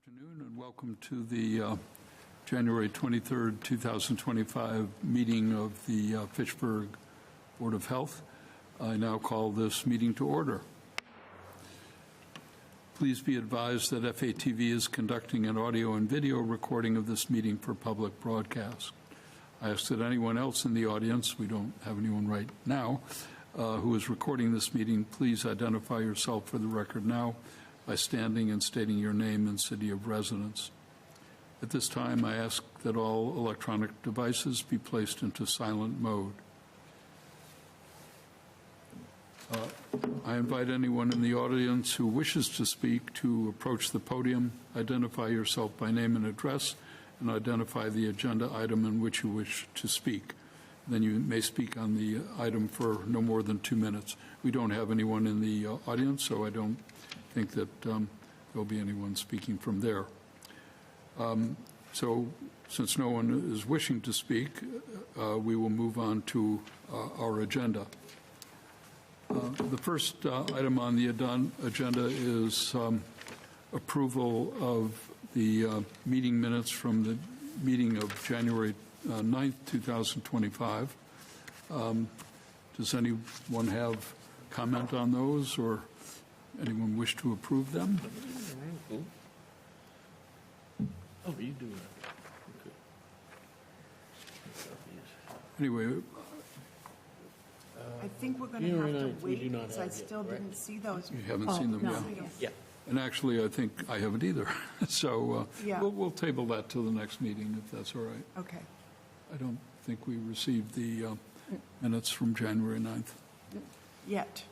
Afternoon and welcome to the January 23rd, 2025 meeting of the Fitchburg Board of Health. I now call this meeting to order. Please be advised that FATV is conducting an audio and video recording of this meeting for public broadcast. I ask that anyone else in the audience, we don't have anyone right now, who is recording this meeting, please identify yourself for the record now by standing and stating your name and city of residence. At this time, I ask that all electronic devices be placed into silent mode. I invite anyone in the audience who wishes to speak to approach the podium, identify yourself by name and address, and identify the agenda item in which you wish to speak. Then you may speak on the item for no more than 2 minutes. We don't have anyone in the audience, so I don't think that there'll be anyone speaking from there. So since no one is wishing to speak, we will move on to our agenda. The first item on the agenda is approval of the meeting minutes from the meeting of January 9th, 2025. Does anyone have comment on those, or anyone wish to approve them? Oh, you do that. Okay. Anyway, I think we're going to have to wait because I still didn't see those. you haven't seen them No. yet? Yeah. And actually, I think I haven't either. So Yeah. we'll table that till the next meeting, if that's all right. Okay. I don't think we received the minutes from January 9th. Yet.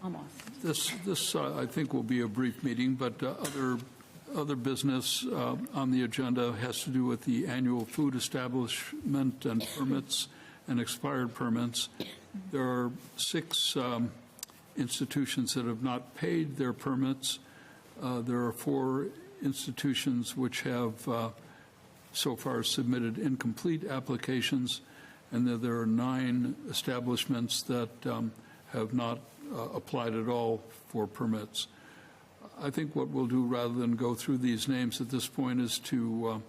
Almost. This I think will be a brief meeting, but other business on the agenda has to do with the annual food establishment and permits and expired permits. There are 6 institutions that have not paid their permits. There are 4 institutions which have so far submitted incomplete applications, and there are 9 establishments that have not applied at all for permits. I think what we'll do, rather than go through these names at this point, is to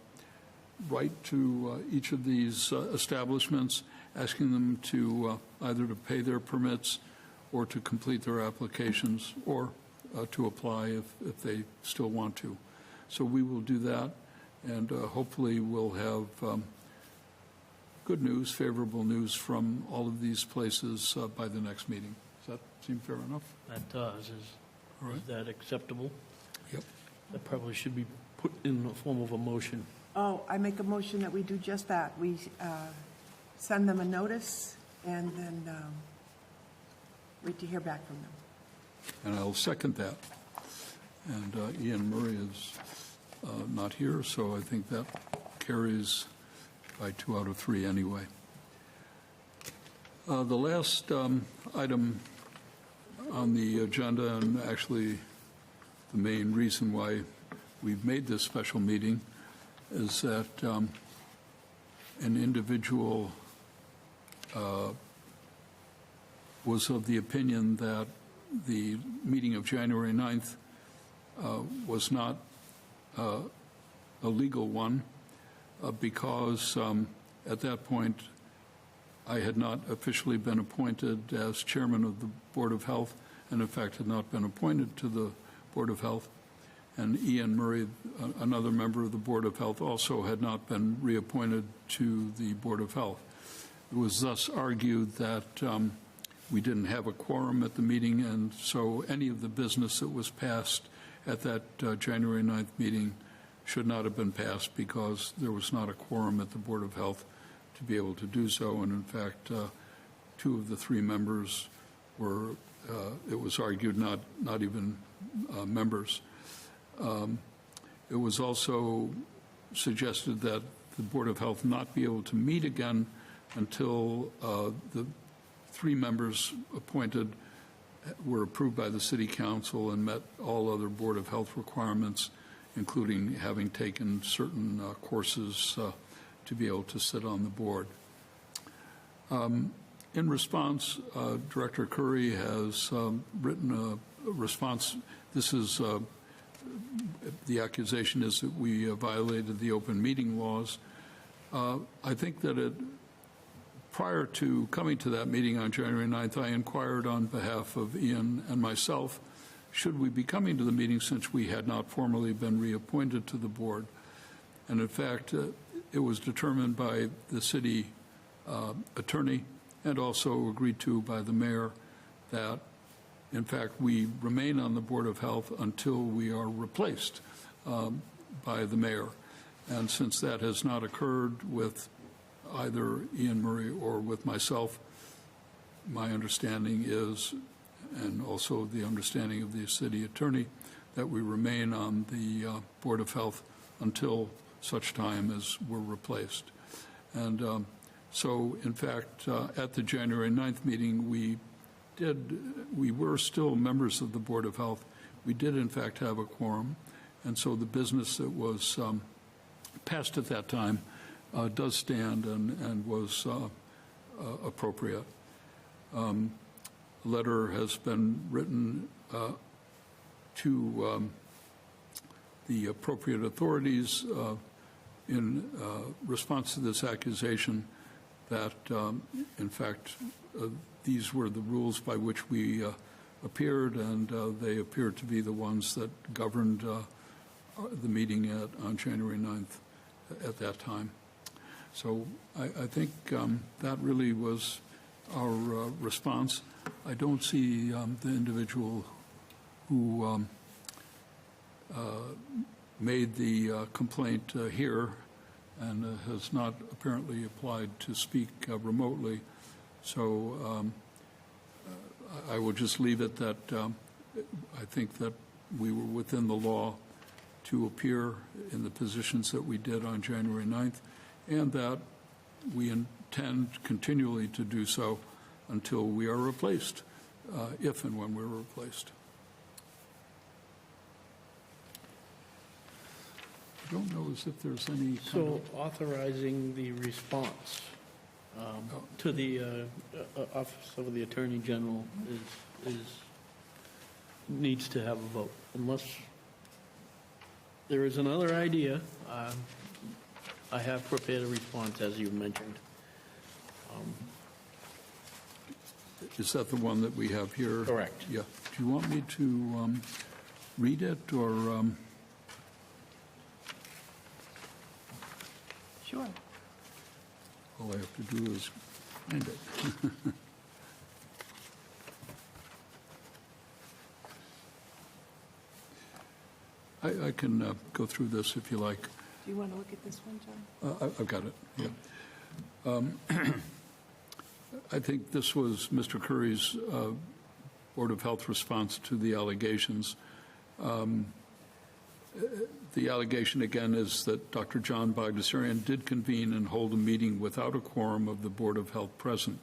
write to each of these establishments, asking them to either to pay their permits or to complete their applications, or to apply if they still want to. So we will do that, and hopefully we'll have good news, favorable news from all of these places by the next meeting. Does that seem fair enough? That does. All right. Is that acceptable? Yep. That probably should be put in the form of a motion. Oh, I make a motion that we do just that. We send them a notice and then wait to hear back from them. And I'll second that. And Ian Murray is not here, so I think that carries by 2 out of 3 anyway. The last item on the agenda, and actually the main reason why we've made this special meeting, is that an individual was of the opinion that the meeting of January 9th was not a legal one because at that point I had not officially been appointed as chairman of the Board of Health, and in fact had not been appointed to the Board of Health. And Ian Murray, another member of the Board of Health, also had not been reappointed to the Board of Health. It was thus argued that we didn't have a quorum at the meeting, and so any of the business that was passed at that January 9th meeting should not have been passed because there was not a quorum at the Board of Health to be able to do so. And in fact, 2 of the 3 members were, it was argued, not even members. It was also suggested that the Board of Health not be able to meet again until the 3 members appointed were approved by the City Council and met all other Board of Health requirements, including having taken certain courses to be able to sit on the board. In response, Director Curry has written a response. This is the accusation is that we violated the open meeting laws. I think that prior to coming to that meeting on January 9th, I inquired on behalf of Ian and myself, should we be coming to the meeting since we had not formally been reappointed to the board? And in fact, it was determined by the city attorney and also agreed to by the mayor that, in fact, we remain on the Board of Health until we are replaced by the mayor. And since that has not occurred with either Ian Murray or with myself, my understanding is, and also the understanding of the city attorney, that we remain on the Board of Health until such time as we're replaced. And so, in fact, at the January 9th meeting, we were still members of the Board of Health. We did, in fact, have a quorum. And so the business that was passed at that time does stand and was appropriate. A letter has been written to the appropriate authorities in response to this accusation that, in fact, these were the rules by which we appeared, and they appeared to be the ones that governed the meeting on January 9th at that time. So I think that really was our response. I don't see the individual who made the complaint here and has not apparently applied to speak remotely. So I will just leave it that I think that we were within the law to appear in the positions that we did on January 9th, and that we intend continually to do so until we are replaced, if and when we're replaced. I don't know as if there's any kind So authorizing the response to the Office of the Attorney General needs to have a vote. Unless there is another idea, I have prepared a response, as you mentioned. Is that the one that we have here? Correct. Yeah. Do you want me to read it, or? Sure. All I have to do is find it. I can go through this if you like. Do you want to look at this one, John? I've got it, yeah. I think this was Mr. Curry's Board of Health response to the allegations. The allegation, again, is that Dr. John Bagdasarian did convene and hold a meeting without a quorum of the Board of Health present.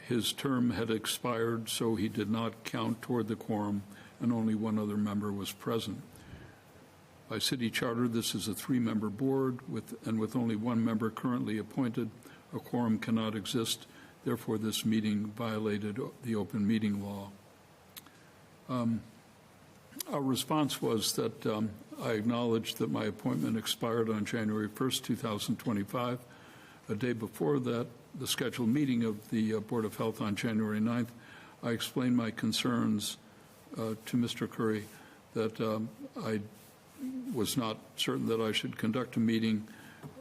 His term had expired, so he did not count toward the quorum, and only one other member was present. By city charter, this is a three-member board, and with only one member currently appointed, a quorum cannot exist. Therefore, this meeting violated the open meeting law. Our response was that I acknowledged that my appointment expired on January 1st, 2025. A day before that, the scheduled meeting of the Board of Health on January 9th, I explained my concerns to Mr. Curry that I was not certain that I should conduct a meeting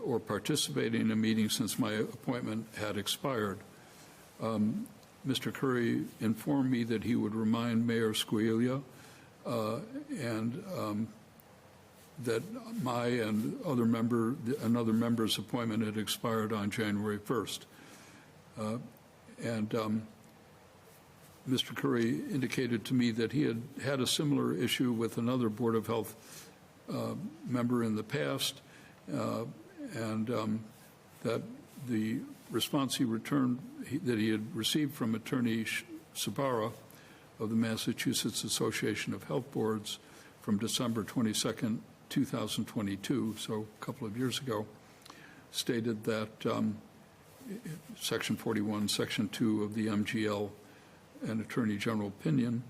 or participate in a meeting since my appointment had expired. Mr. Curry informed me that he would remind Mayor Squiglia and that my and another member's appointment had expired on January 1st. Mr. Curry indicated to me that he had had a similar issue with another Board of Health member in the past, and that the response he returned that he had received from Attorney Sabara of the Massachusetts Association of Health Boards from December 22nd, 2022, so a couple of years ago, stated that Section 41, Section 2 of the MGL and Attorney General opinion,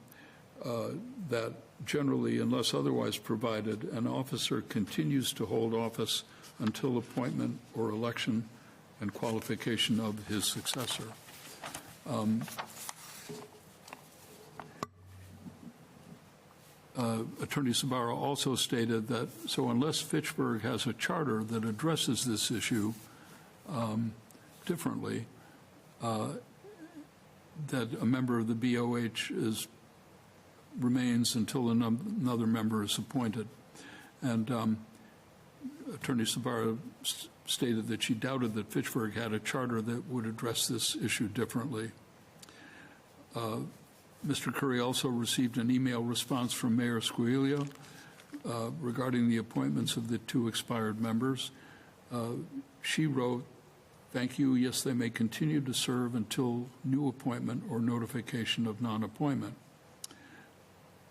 that generally, unless otherwise provided, an officer continues to hold office until appointment or election and qualification of his successor. Attorney Sabara also stated that, so unless Fitchburg has a charter that addresses this issue differently, that a member of the BOH remains until another member is appointed. And Attorney Sabara stated that she doubted that Fitchburg had a charter that would address this issue differently. Mr. Curry also received an email response from Mayor Squilio regarding the appointments of the 2 expired members. She wrote, "Thank you. Yes, they may continue to serve until new appointment or notification of non-appointment."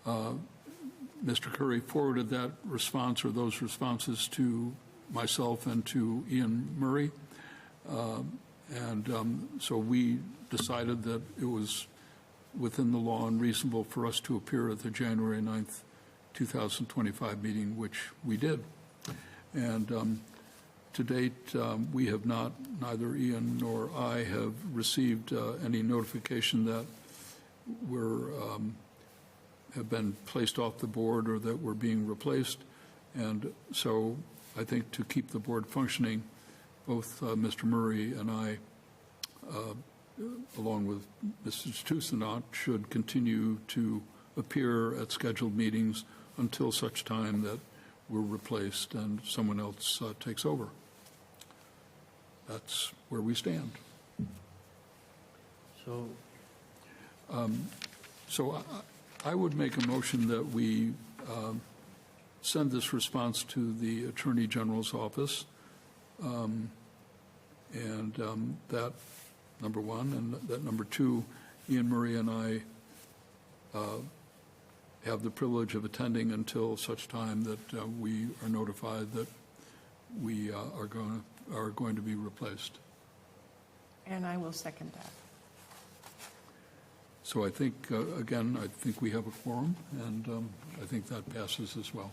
Mr. Curry forwarded that response or those responses to myself and to Ian Murray. So we decided that it was within the law and reasonable for us to appear at the January 9th, 2025 meeting, which we did. And to date, we have not, neither Ian nor I have received any notification that have been placed off the board or that we're being replaced. And so I think to keep the board functioning, both Mr. Murray and I, along with Mrs. Toussaint, should continue to appear at scheduled meetings until such time that we're replaced and someone else takes over. That's where we stand. So I would make a motion that we send this response to the Attorney General's office, and that, number one, and that, number two, Ian Murray and I have the privilege of attending until such time that we are notified that we are going to be replaced. And I will second that. So I think, again, I think we have a quorum, and I think that passes as well.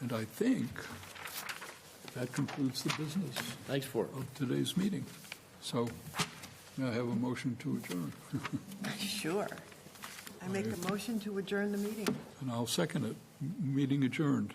And I think that concludes the business Thanks for it. of today's meeting. So may I have a motion to adjourn? Sure. I make a motion to adjourn the meeting. And I'll second it. Meeting adjourned.